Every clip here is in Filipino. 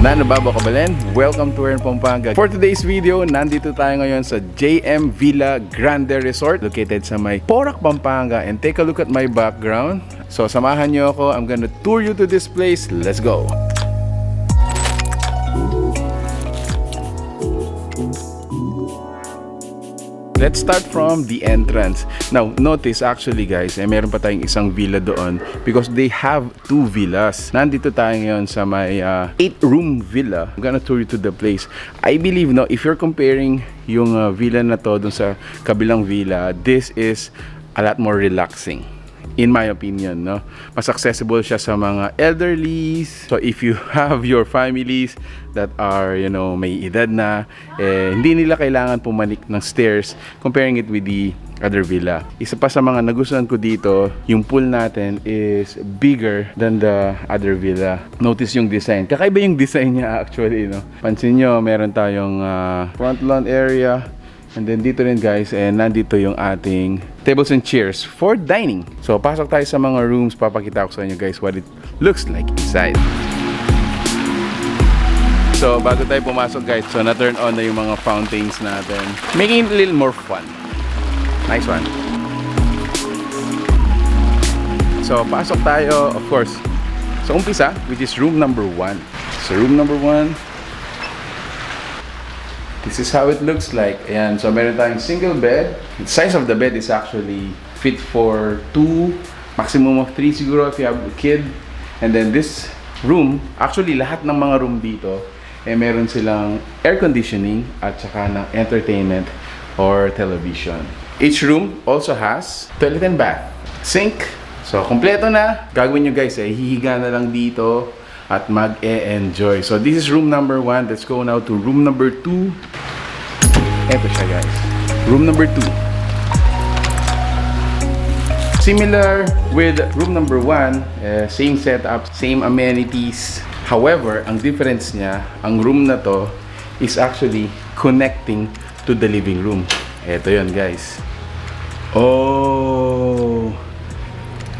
Nanababa Kabalen, welcome to Pampanga. For today's video, nandito tayo ngayon sa JM Villa Grande Resort located sa may Porac, Pampanga, and take a look at my background. So samahan nyo ako, I'm gonna tour you to this place. Let's go! Let's start from the entrance. Now, notice actually guys, meron pa tayong isang villa doon because they have two villas. Nandito tayo ngayon sa may 8-room villa. I'm gonna tour you to the place. I believe, no, if you're comparing yung villa na to dun sa kabilang villa, this is a lot more relaxing. In my opinion, no? Mas accessible siya sa mga elderlies. So if you have your families that are, you know, may edad na, hindi nila kailangan pumanik ng stairs comparing it with the other villa. Isa pa sa mga nagustuhan ko dito, yung pool natin is bigger than the other villa. Notice yung design. Kakaiba yung design niya actually, no? Pansin nyo, meron tayong front lawn area. And then dito rin guys, nandito yung ating tables and chairs for dining. So pasok tayo sa mga rooms, papakita ko sa inyo guys what it looks like inside. So bago tayo pumasok guys, so na-turn on na yung mga fountains natin, making it a little more fun. Nice one. So pasok tayo, of course, sa umpisa, which is room number 1. So room number 1, this is how it looks like. Ayan, so meron tayong single bed. The size of the bed is actually fit for 2, maximum of 3 siguro if you have a kid. And then this room, actually lahat ng mga room dito, meron silang air conditioning at saka ng entertainment or television. Each room also has toilet and bath, sink. So kompleto na. Gagawin nyo guys, hihiga na lang dito at mag-e-enjoy. So this is room number 1. Let's go now to room number 2. Eto siya guys. Room number 2. Similar with room number 1, same setup, same amenities. However, ang difference niya, ang room na to is actually connecting to the living room. Eto yun guys. Oh!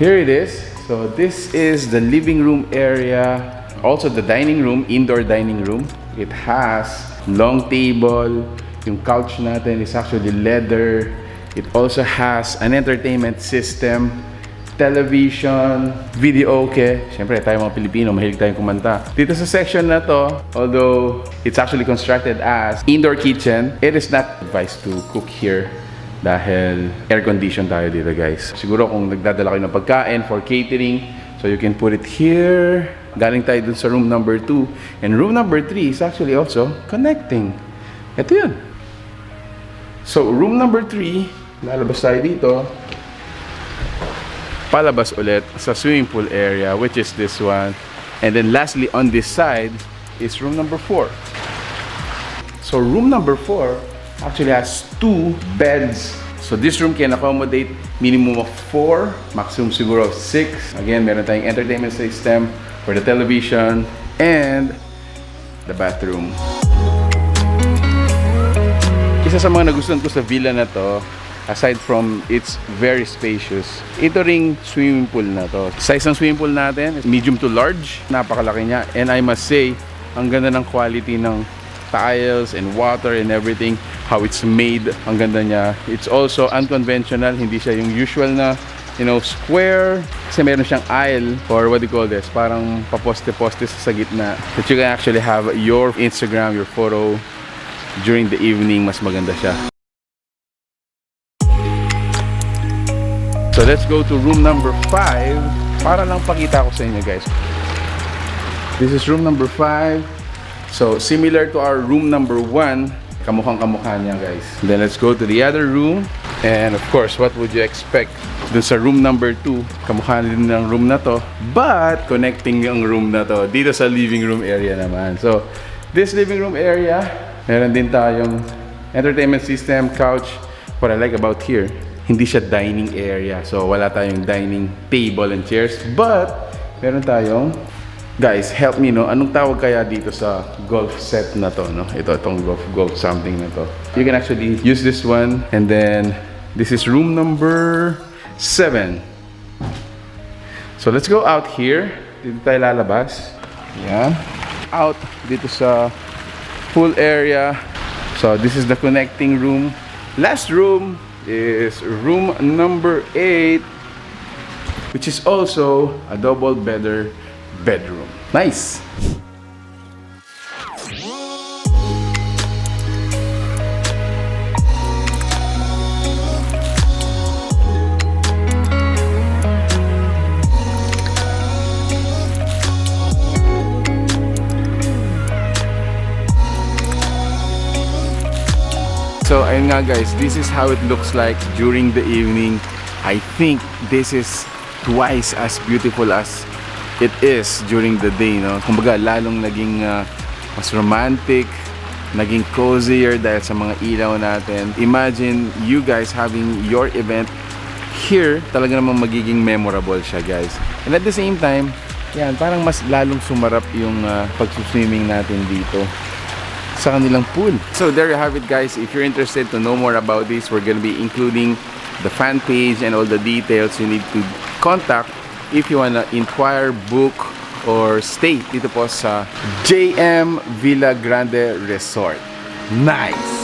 Here it is. So this is the living room area. Also the dining room, indoor dining room. It has long table. Yung couch natin is actually leather. It also has an entertainment system, television, videooke. Siyempre tayo mga Pilipino, mahilig tayong kumanta. Dito sa section na to, although it's actually constructed as indoor kitchen, it is not advised to cook here dahil air condition tayo dito guys. Siguro kung nagdadala kayo ng pagkain for catering, so you can put it here. Galing tayo dun sa room number 2. And room number 3 is actually also connecting. Ito yun. So room number 3, lalabas tayo dito. Palabas ulit sa swimming pool area, which is this one. And then lastly on this side is room number 4. So room number 4 actually has 2 beds. So this room can accommodate minimum of 4, maximum siguro of 6. Again, meron tayong entertainment system for the television and the bathroom. Isa sa mga nagustuhan ko sa villa na to, aside from it's very spacious, ito ring swimming pool na to. Size ng swimming pool natin is medium to large. Napakalaki niya. And I must say, ang ganda ng quality ng tiles and water and everything, how it's made, ang ganda niya. It's also unconventional, hindi siya yung usual na, you know, square. Kasi meron siyang aisle, or what do you call this, parang paposte-poste sa gitna, that you can actually have your Instagram, your photo during the evening. Mas maganda siya. So let's go to room number 5 para lang pakita ko sa inyo guys. This is room number 5. So similar to our room number 1, kamukhang-kamukha niya guys. Then let's go to the other room. And of course, what would you expect? Dun sa room number 2, kamukha din ng room na to, but connecting yung room na to dito sa living room area naman. So this living room area, meron din tayong entertainment system, couch. What I like about here, hindi siya dining area. So wala tayong dining table and chairs, but meron tayong, guys, help me, no? Anong tawag kaya dito sa golf set na to, no? Itong golf something na to. You can actually use this one. And then this is room number 7. So let's go out here. Dito tayo lalabas. Yan. out dito sa pool area. So this is the connecting room. Last room is room number 8, which is also a double bedroom. Nice. So ayun nga guys, this is how it looks like during the evening. I think this is twice as beautiful as it is during the day, no? Kumbaga lalong naging mas romantic, naging cozier dahil sa mga ilaw natin. Imagine you guys having your event here, talaga namang magiging memorable siya guys. And at the same time, yan, parang mas lalong sumarap yung pag-swimming natin dito sa kanilang pool. So there you have it guys. If you're interested to know more about this, we're gonna be including the fan page and all the details you need to contact if you wanna inquire, book, or stay dito po sa JM Villa Grande Resort. Nice!